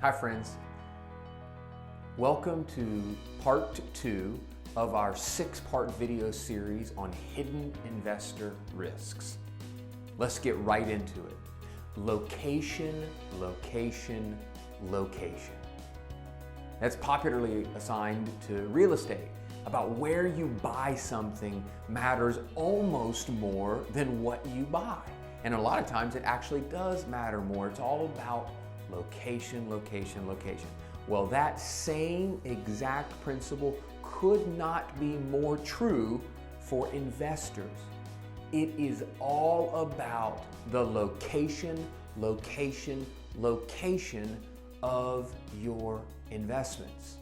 Hi friends, welcome to part 2 of our 6-part video series on hidden investor risks. Let's get right into it. Location, location, location. That's popularly assigned to real estate. About where you buy something matters almost more than what you buy. And a lot of times it actually does matter more. It's all about location, location, location. Well, that same exact principle could not be more true for investors. It is all about the location, location, location of your investments.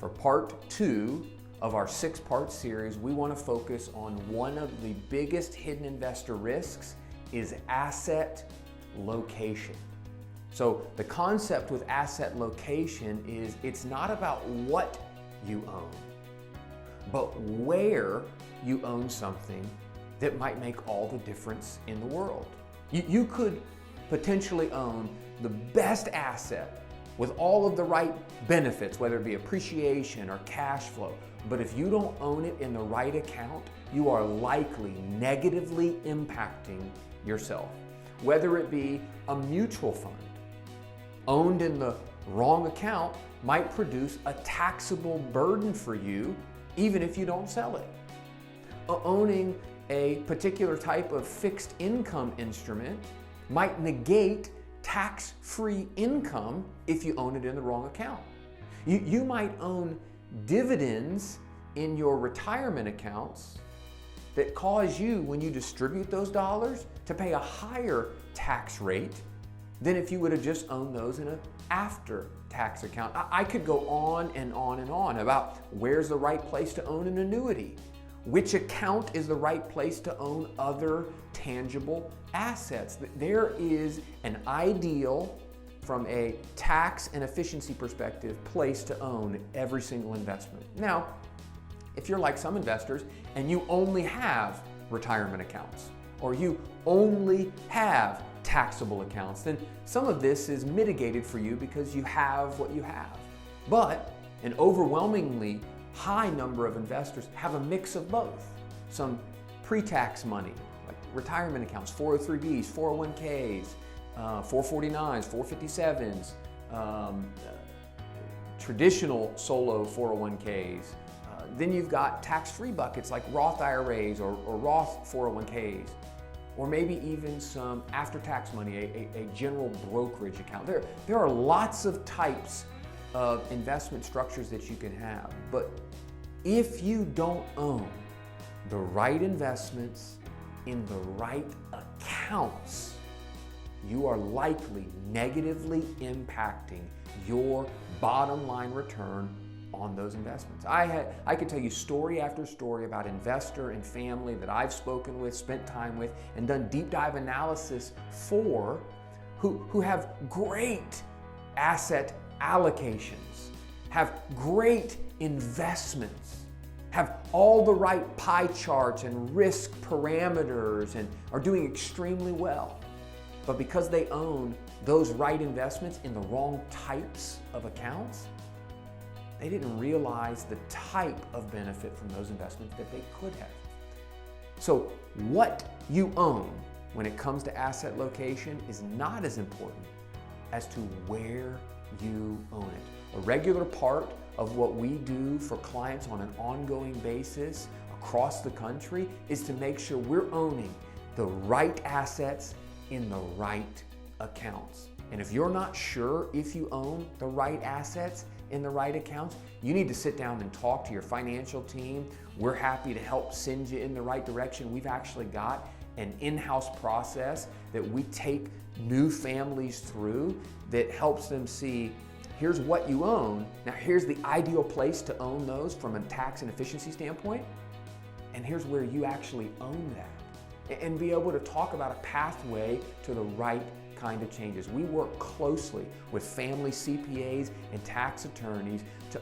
For part 2 of our 6-part series, we want to focus on one of the biggest hidden investor risks is asset location. So the concept with asset location is it's not about what you own, but where you own something that might make all the difference in the world. You could potentially own the best asset with all of the right benefits, whether it be appreciation or cash flow, but if you don't own it in the right account, you are likely negatively impacting yourself. Whether it be a mutual fund, owned in the wrong account might produce a taxable burden for you even if you don't sell it. Owning a particular type of fixed income instrument might negate tax-free income if you own it in the wrong account. You might own dividends in your retirement accounts that cause you, when you distribute those dollars, to pay a higher tax rate than if you would have just owned those in an after-tax account. I could go on and on and on about where's the right place to own an annuity, which account is the right place to own other tangible assets. There is an ideal, from a tax and efficiency perspective, place to own every single investment. Now, if you're like some investors and you only have retirement accounts, or you only have taxable accounts, then some of this is mitigated for you because you have what you have. But an overwhelmingly high number of investors have a mix of both. Some pre-tax money, like retirement accounts, 403Bs, 401Ks, 449s, 457s, traditional solo 401Ks. Then you've got tax-free buckets like Roth IRAs or Roth 401Ks, or maybe even some after-tax money, a general brokerage account. There are lots of types of investment structures that you can have, but if you don't own the right investments in the right accounts, you are likely negatively impacting your bottom line return on those investments. I could tell you story after story about investor and family that I've spoken with, spent time with, and done deep dive analysis for, who have great asset allocations, have great investments, have all the right pie charts and risk parameters, and are doing extremely well. But because they own those right investments in the wrong types of accounts, they didn't realize the type of benefit from those investments that they could have. So what you own when it comes to asset location is not as important as to where you own it. A regular part of what we do for clients on an ongoing basis across the country is to make sure we're owning the right assets in the right accounts. And if you're not sure if you own the right assets in the right accounts, you need to sit down and talk to your financial team. We're happy to help send you in the right direction. We've actually got an in-house process that we take new families through that helps them see, here's what you own. Now here's the ideal place to own those from a tax and efficiency standpoint. And here's where you actually own that. And be able to talk about a pathway to the right kind of changes. We work closely with family CPAs and tax attorneys to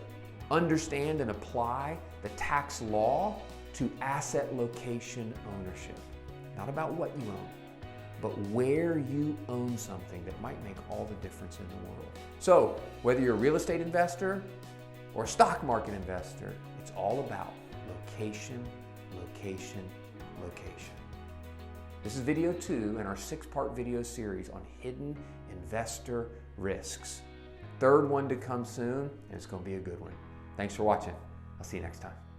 understand and apply the tax law to asset location ownership. Not about what you own, but where you own something that might make all the difference in the world. So, whether you're a real estate investor or a stock market investor, it's all about location, location, location. This is video 2 in our 6-part video series on hidden investor risks. Third one to come soon, and it's going to be a good one. Thanks for watching. I'll see you next time.